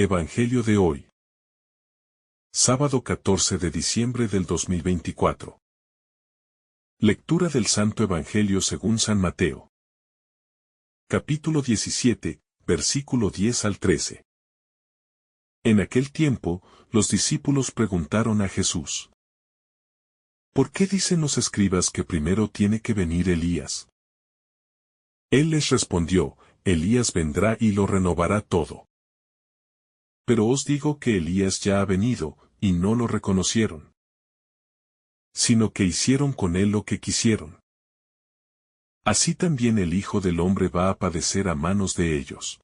Evangelio de hoy. Sábado 14 de diciembre del 2024. Lectura del Santo Evangelio según San Mateo. Capítulo 17, versículo 10 al 13. En aquel tiempo, los discípulos preguntaron a Jesús: ¿Por qué dicen los escribas que primero tiene que venir Elías? Él les respondió: Elías vendrá y lo renovará todo. Pero os digo que Elías ya ha venido, y no lo reconocieron, sino que hicieron con él lo que quisieron. Así también el Hijo del Hombre va a padecer a manos de ellos.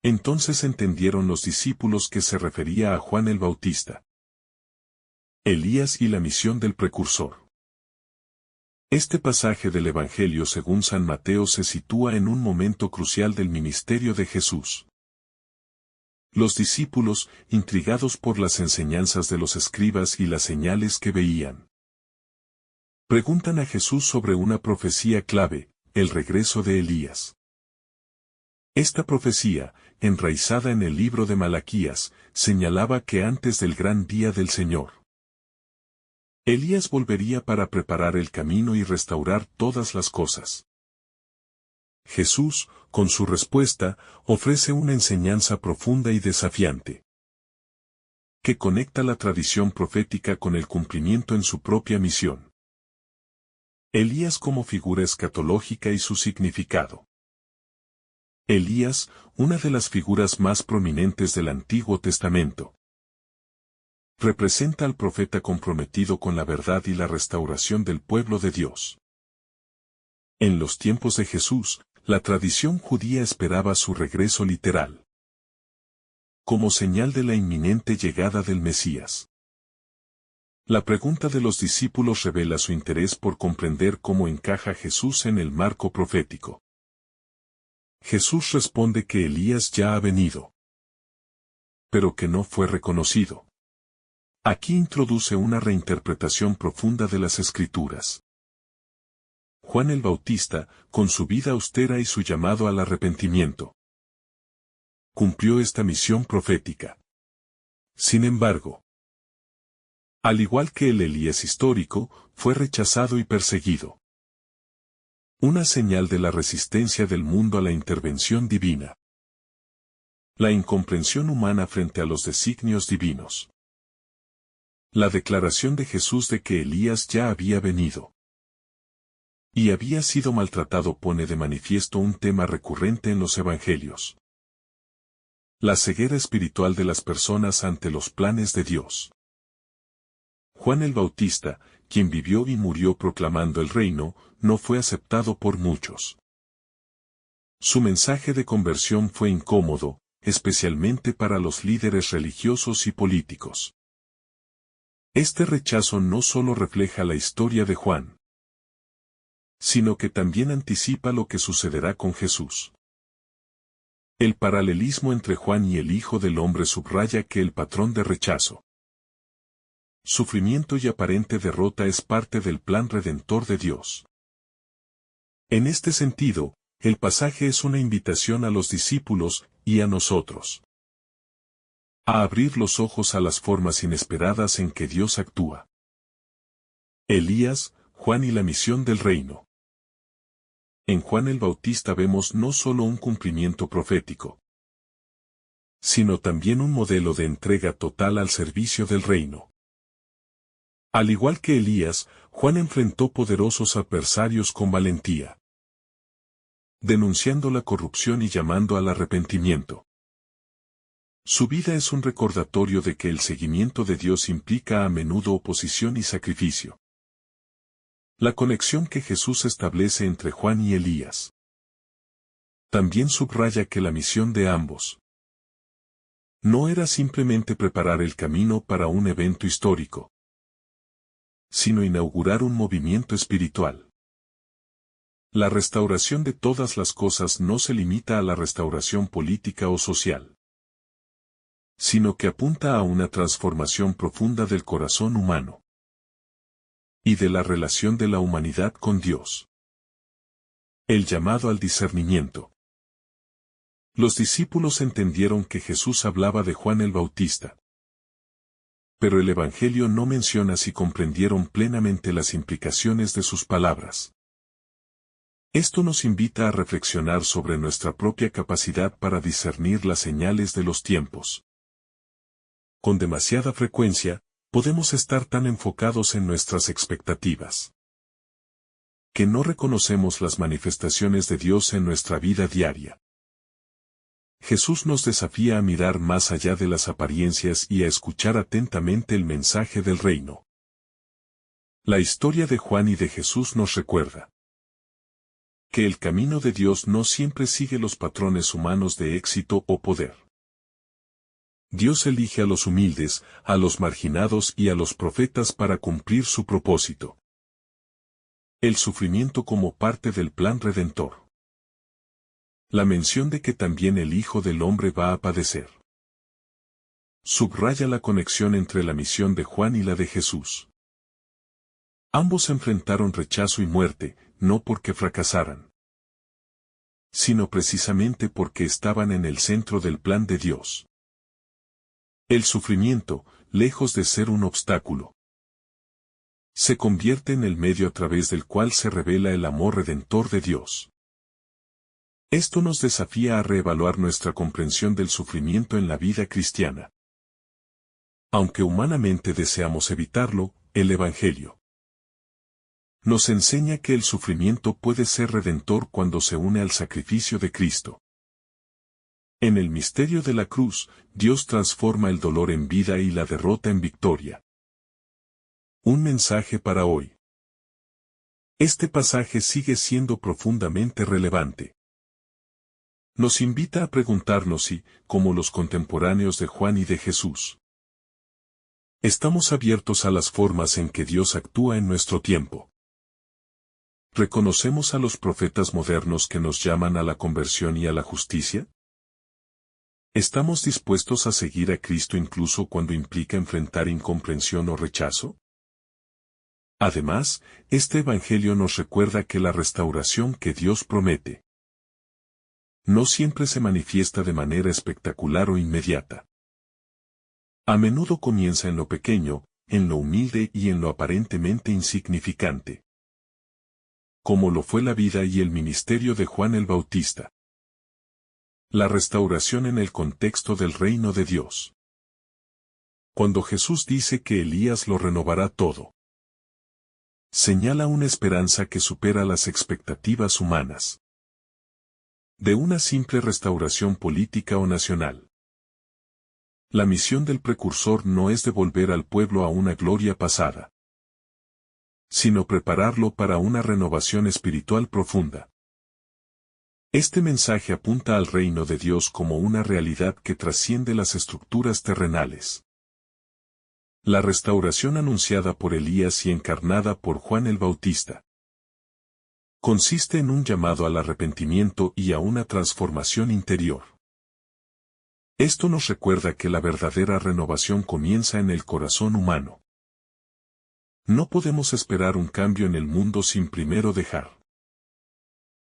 Entonces entendieron los discípulos que se refería a Juan el Bautista. Elías y la misión del precursor. Este pasaje del Evangelio según San Mateo se sitúa en un momento crucial del ministerio de Jesús. Los discípulos, intrigados por las enseñanzas de los escribas y las señales que veían, preguntan a Jesús sobre una profecía clave, el regreso de Elías. Esta profecía, enraizada en el libro de Malaquías, señalaba que antes del gran día del Señor, Elías volvería para preparar el camino y restaurar todas las cosas. Jesús, con su respuesta, ofrece una enseñanza profunda y desafiante, que conecta la tradición profética con el cumplimiento en su propia misión. Elías como figura escatológica y su significado. Elías, una de las figuras más prominentes del Antiguo Testamento, representa al profeta comprometido con la verdad y la restauración del pueblo de Dios. En los tiempos de Jesús, la tradición judía esperaba su regreso literal, como señal de la inminente llegada del Mesías. La pregunta de los discípulos revela su interés por comprender cómo encaja Jesús en el marco profético. Jesús responde que Elías ya ha venido, pero que no fue reconocido. Aquí introduce una reinterpretación profunda de las Escrituras. Juan el Bautista, con su vida austera y su llamado al arrepentimiento, cumplió esta misión profética. Sin embargo, al igual que el Elías histórico, fue rechazado y perseguido. Una señal de la resistencia del mundo a la intervención divina. La incomprensión humana frente a los designios divinos. La declaración de Jesús de que Elías ya había venido y había sido maltratado pone de manifiesto un tema recurrente en los evangelios. La ceguera espiritual de las personas ante los planes de Dios. Juan el Bautista, quien vivió y murió proclamando el reino, no fue aceptado por muchos. Su mensaje de conversión fue incómodo, especialmente para los líderes religiosos y políticos. Este rechazo no solo refleja la historia de Juan, sino que también anticipa lo que sucederá con Jesús. El paralelismo entre Juan y el Hijo del Hombre subraya que el patrón de rechazo, sufrimiento y aparente derrota es parte del plan redentor de Dios. En este sentido, el pasaje es una invitación a los discípulos, y a nosotros, a abrir los ojos a las formas inesperadas en que Dios actúa. Elías, Juan y la misión del reino. En Juan el Bautista vemos no solo un cumplimiento profético, sino también un modelo de entrega total al servicio del reino. Al igual que Elías, Juan enfrentó poderosos adversarios con valentía, denunciando la corrupción y llamando al arrepentimiento. Su vida es un recordatorio de que el seguimiento de Dios implica a menudo oposición y sacrificio. La conexión que Jesús establece entre Juan y Elías también subraya que la misión de ambos no era simplemente preparar el camino para un evento histórico, sino inaugurar un movimiento espiritual. La restauración de todas las cosas no se limita a la restauración política o social, sino que apunta a una transformación profunda del corazón humano y de la relación de la humanidad con Dios. El llamado al discernimiento. Los discípulos entendieron que Jesús hablaba de Juan el Bautista. Pero el Evangelio no menciona si comprendieron plenamente las implicaciones de sus palabras. Esto nos invita a reflexionar sobre nuestra propia capacidad para discernir las señales de los tiempos. Con demasiada frecuencia, podemos estar tan enfocados en nuestras expectativas que no reconocemos las manifestaciones de Dios en nuestra vida diaria. Jesús nos desafía a mirar más allá de las apariencias y a escuchar atentamente el mensaje del reino. La historia de Juan y de Jesús nos recuerda que el camino de Dios no siempre sigue los patrones humanos de éxito o poder. Dios elige a los humildes, a los marginados y a los profetas para cumplir su propósito. El sufrimiento como parte del plan redentor. La mención de que también el Hijo del Hombre va a padecer. Subraya la conexión entre la misión de Juan y la de Jesús. Ambos enfrentaron rechazo y muerte, no porque fracasaran, sino precisamente porque estaban en el centro del plan de Dios. El sufrimiento, lejos de ser un obstáculo, se convierte en el medio a través del cual se revela el amor redentor de Dios. Esto nos desafía a reevaluar nuestra comprensión del sufrimiento en la vida cristiana. Aunque humanamente deseamos evitarlo, el Evangelio nos enseña que el sufrimiento puede ser redentor cuando se une al sacrificio de Cristo. En el misterio de la cruz, Dios transforma el dolor en vida y la derrota en victoria. Un mensaje para hoy. Este pasaje sigue siendo profundamente relevante. Nos invita a preguntarnos si, como los contemporáneos de Juan y de Jesús, estamos abiertos a las formas en que Dios actúa en nuestro tiempo. ¿Reconocemos a los profetas modernos que nos llaman a la conversión y a la justicia? ¿Estamos dispuestos a seguir a Cristo incluso cuando implica enfrentar incomprensión o rechazo? Además, este Evangelio nos recuerda que la restauración que Dios promete no siempre se manifiesta de manera espectacular o inmediata. A menudo comienza en lo pequeño, en lo humilde y en lo aparentemente insignificante. Como lo fue la vida y el ministerio de Juan el Bautista. La restauración en el contexto del reino de Dios. Cuando Jesús dice que Elías lo renovará todo, señala una esperanza que supera las expectativas humanas. De una simple restauración política o nacional. La misión del precursor no es devolver al pueblo a una gloria pasada, sino prepararlo para una renovación espiritual profunda. Este mensaje apunta al reino de Dios como una realidad que trasciende las estructuras terrenales. La restauración anunciada por Elías y encarnada por Juan el Bautista consiste en un llamado al arrepentimiento y a una transformación interior. Esto nos recuerda que la verdadera renovación comienza en el corazón humano. No podemos esperar un cambio en el mundo sin primero dejar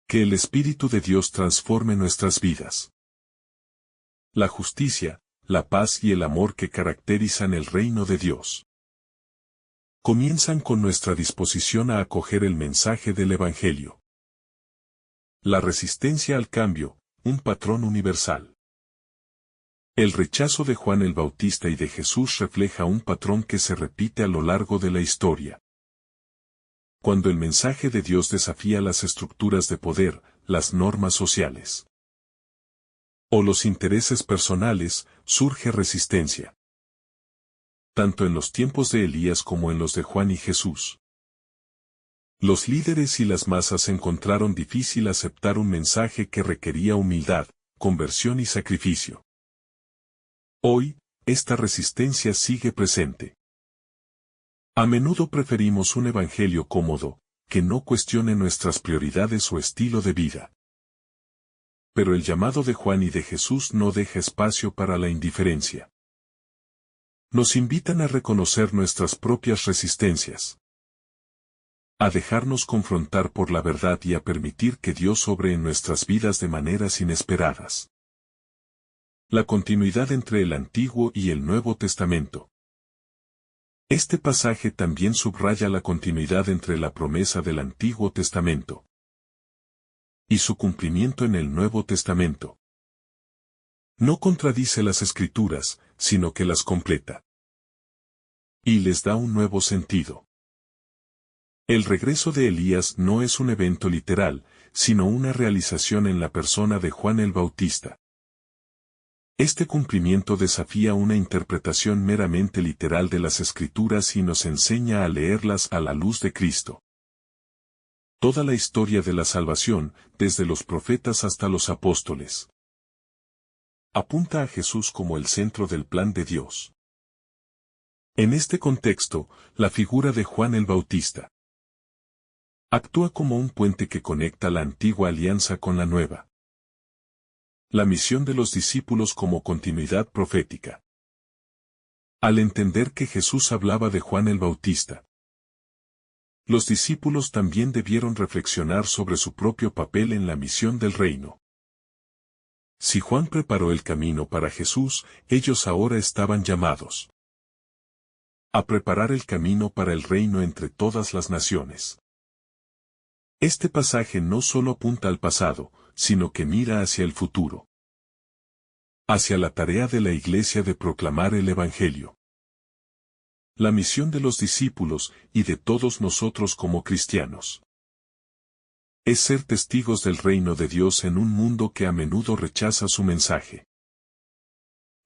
que el Espíritu de Dios transforme nuestras vidas. La justicia, la paz y el amor que caracterizan el reino de Dios comienzan con nuestra disposición a acoger el mensaje del Evangelio. La resistencia al cambio, un patrón universal. El rechazo de Juan el Bautista y de Jesús refleja un patrón que se repite a lo largo de la historia. Cuando el mensaje de Dios desafía las estructuras de poder, las normas sociales o los intereses personales, surge resistencia. Tanto en los tiempos de Elías como en los de Juan y Jesús. Los líderes y las masas encontraron difícil aceptar un mensaje que requería humildad, conversión y sacrificio. Hoy, esta resistencia sigue presente. A menudo preferimos un evangelio cómodo, que no cuestione nuestras prioridades o estilo de vida. Pero el llamado de Juan y de Jesús no deja espacio para la indiferencia. Nos invitan a reconocer nuestras propias resistencias, a dejarnos confrontar por la verdad y a permitir que Dios obre en nuestras vidas de maneras inesperadas. La continuidad entre el Antiguo y el Nuevo Testamento. Este pasaje también subraya la continuidad entre la promesa del Antiguo Testamento y su cumplimiento en el Nuevo Testamento. No contradice las Escrituras, sino que las completa y les da un nuevo sentido. El regreso de Elías no es un evento literal, sino una realización en la persona de Juan el Bautista. Este cumplimiento desafía una interpretación meramente literal de las Escrituras y nos enseña a leerlas a la luz de Cristo. Toda la historia de la salvación, desde los profetas hasta los apóstoles, apunta a Jesús como el centro del plan de Dios. En este contexto, la figura de Juan el Bautista actúa como un puente que conecta la antigua alianza con la nueva. La misión de los discípulos como continuidad profética. Al entender que Jesús hablaba de Juan el Bautista, los discípulos también debieron reflexionar sobre su propio papel en la misión del reino. Si Juan preparó el camino para Jesús, ellos ahora estaban llamados a preparar el camino para el reino entre todas las naciones. Este pasaje no solo apunta al pasado, sino que mira hacia el futuro. Hacia la tarea de la Iglesia de proclamar el Evangelio. La misión de los discípulos y de todos nosotros como cristianos es ser testigos del reino de Dios en un mundo que a menudo rechaza su mensaje.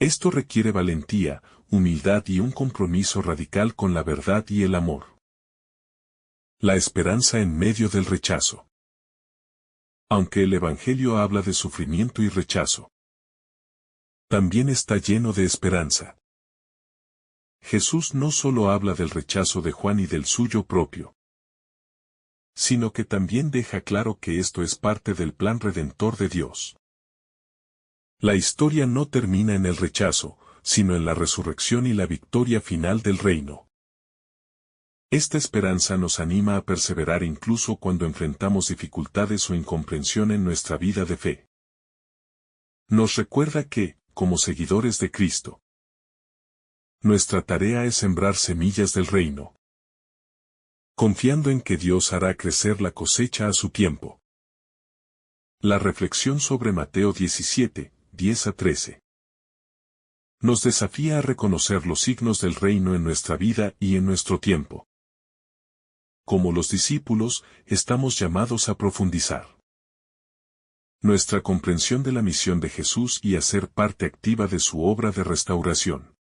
Esto requiere valentía, humildad y un compromiso radical con la verdad y el amor. La esperanza en medio del rechazo. Aunque el Evangelio habla de sufrimiento y rechazo, también está lleno de esperanza. Jesús no solo habla del rechazo de Juan y del suyo propio, sino que también deja claro que esto es parte del plan redentor de Dios. La historia no termina en el rechazo, sino en la resurrección y la victoria final del reino. Esta esperanza nos anima a perseverar incluso cuando enfrentamos dificultades o incomprensión en nuestra vida de fe. Nos recuerda que, como seguidores de Cristo, nuestra tarea es sembrar semillas del reino, confiando en que Dios hará crecer la cosecha a su tiempo. La reflexión sobre Mateo 17, 10-13. Nos desafía a reconocer los signos del reino en nuestra vida y en nuestro tiempo. Como los discípulos, estamos llamados a profundizar nuestra comprensión de la misión de Jesús y a ser parte activa de su obra de restauración.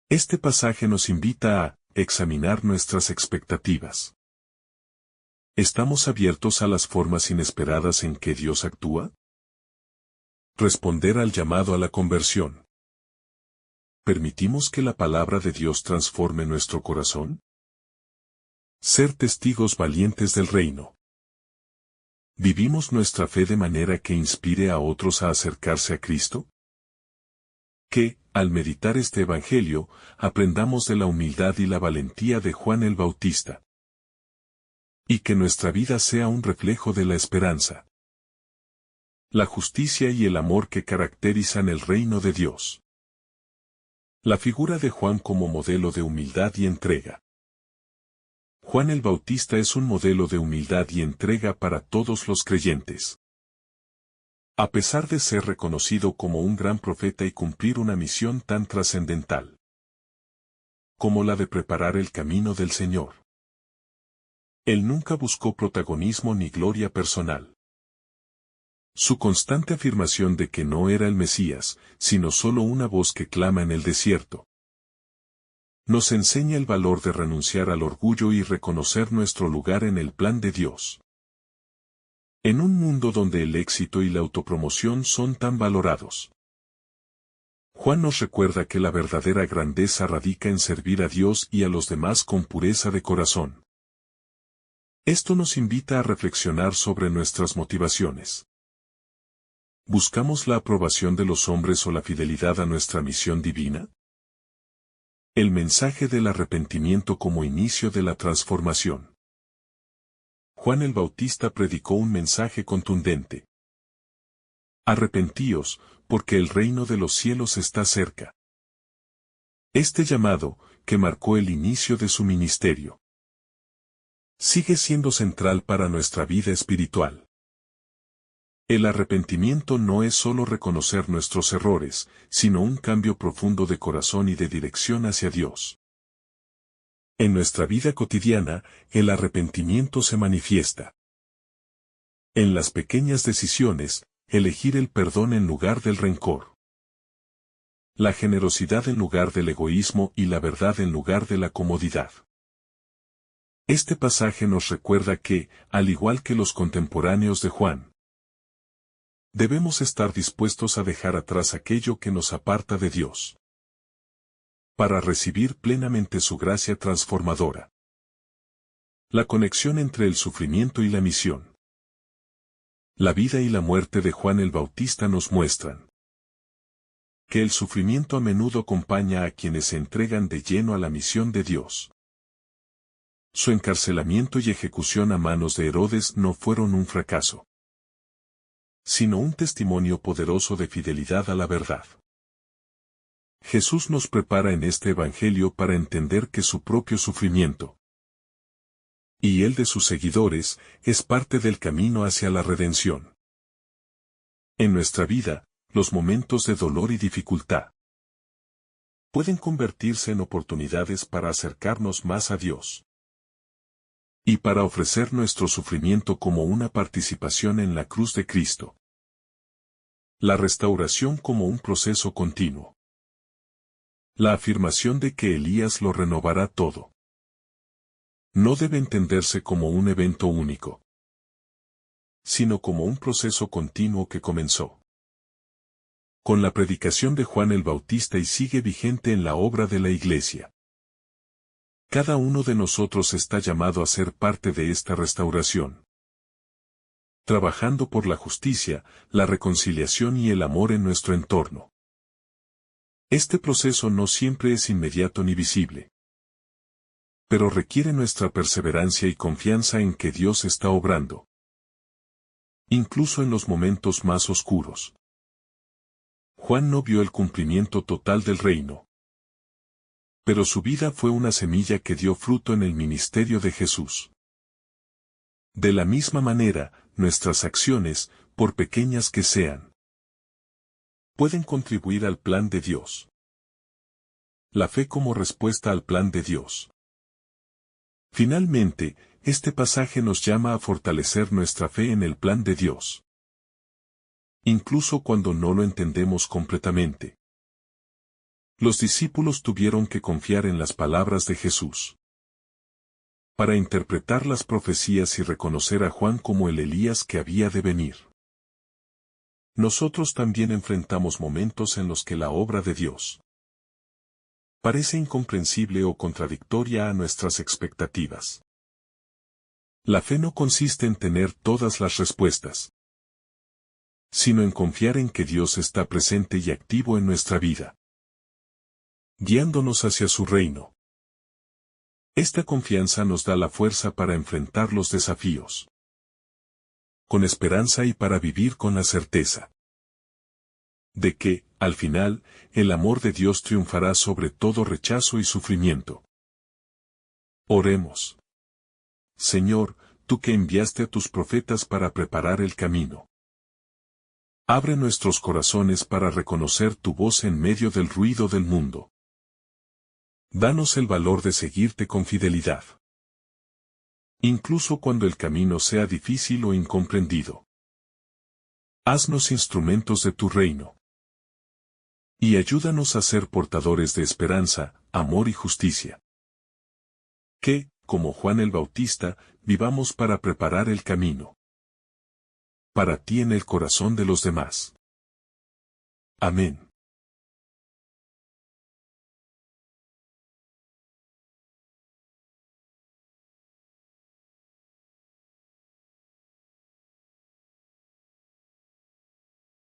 Este pasaje nos invita a examinar nuestras expectativas. ¿Estamos abiertos a las formas inesperadas en que Dios actúa? Responder al llamado a la conversión. ¿Permitimos que la palabra de Dios transforme nuestro corazón? Ser testigos valientes del reino. ¿Vivimos nuestra fe de manera que inspire a otros a acercarse a Cristo? Que, al meditar este Evangelio, aprendamos de la humildad y la valentía de Juan el Bautista. Y que nuestra vida sea un reflejo de la esperanza, la justicia y el amor que caracterizan el reino de Dios. La figura de Juan como modelo de humildad y entrega. Juan el Bautista es un modelo de humildad y entrega para todos los creyentes. A pesar de ser reconocido como un gran profeta y cumplir una misión tan trascendental como la de preparar el camino del Señor, él nunca buscó protagonismo ni gloria personal. Su constante afirmación de que no era el Mesías, sino solo una voz que clama en el desierto, nos enseña el valor de renunciar al orgullo y reconocer nuestro lugar en el plan de Dios. En un mundo donde el éxito y la autopromoción son tan valorados, Juan nos recuerda que la verdadera grandeza radica en servir a Dios y a los demás con pureza de corazón. Esto nos invita a reflexionar sobre nuestras motivaciones. ¿Buscamos la aprobación de los hombres o la fidelidad a nuestra misión divina? El mensaje del arrepentimiento como inicio de la transformación. Juan el Bautista predicó un mensaje contundente. Arrepentíos, porque el reino de los cielos está cerca. Este llamado, que marcó el inicio de su ministerio, sigue siendo central para nuestra vida espiritual. El arrepentimiento no es solo reconocer nuestros errores, sino un cambio profundo de corazón y de dirección hacia Dios. En nuestra vida cotidiana, el arrepentimiento se manifiesta en las pequeñas decisiones, elegir el perdón en lugar del rencor, la generosidad en lugar del egoísmo y la verdad en lugar de la comodidad. Este pasaje nos recuerda que, al igual que los contemporáneos de Juan, debemos estar dispuestos a dejar atrás aquello que nos aparta de Dios, para recibir plenamente su gracia transformadora. La conexión entre el sufrimiento y la misión. La vida y la muerte de Juan el Bautista nos muestran que el sufrimiento a menudo acompaña a quienes se entregan de lleno a la misión de Dios. Su encarcelamiento y ejecución a manos de Herodes no fueron un fracaso, sino un testimonio poderoso de fidelidad a la verdad. Jesús nos prepara en este Evangelio para entender que su propio sufrimiento, y el de sus seguidores, es parte del camino hacia la redención. En nuestra vida, los momentos de dolor y dificultad pueden convertirse en oportunidades para acercarnos más a Dios y para ofrecer nuestro sufrimiento como una participación en la cruz de Cristo. La restauración como un proceso continuo. La afirmación de que Elías lo renovará todo no debe entenderse como un evento único, sino como un proceso continuo que comenzó con la predicación de Juan el Bautista y sigue vigente en la obra de la Iglesia. Cada uno de nosotros está llamado a ser parte de esta restauración, trabajando por la justicia, la reconciliación y el amor en nuestro entorno. Este proceso no siempre es inmediato ni visible, pero requiere nuestra perseverancia y confianza en que Dios está obrando, incluso en los momentos más oscuros. Juan no vio el cumplimiento total del reino, pero su vida fue una semilla que dio fruto en el ministerio de Jesús. De la misma manera, nuestras acciones, por pequeñas que sean, pueden contribuir al plan de Dios. La fe como respuesta al plan de Dios. Finalmente, este pasaje nos llama a fortalecer nuestra fe en el plan de Dios, incluso cuando no lo entendemos completamente. Los discípulos tuvieron que confiar en las palabras de Jesús para interpretar las profecías y reconocer a Juan como el Elías que había de venir. Nosotros también enfrentamos momentos en los que la obra de Dios parece incomprensible o contradictoria a nuestras expectativas. La fe no consiste en tener todas las respuestas, sino en confiar en que Dios está presente y activo en nuestra vida, guiándonos hacia su reino. Esta confianza nos da la fuerza para enfrentar los desafíos con esperanza y para vivir con la certeza de que, al final, el amor de Dios triunfará sobre todo rechazo y sufrimiento. Oremos. Señor, tú que enviaste a tus profetas para preparar el camino, abre nuestros corazones para reconocer tu voz en medio del ruido del mundo. Danos el valor de seguirte con fidelidad, incluso cuando el camino sea difícil o incomprendido. Haznos instrumentos de tu reino, y ayúdanos a ser portadores de esperanza, amor y justicia. Que, como Juan el Bautista, vivamos para preparar el camino para ti en el corazón de los demás. Amén.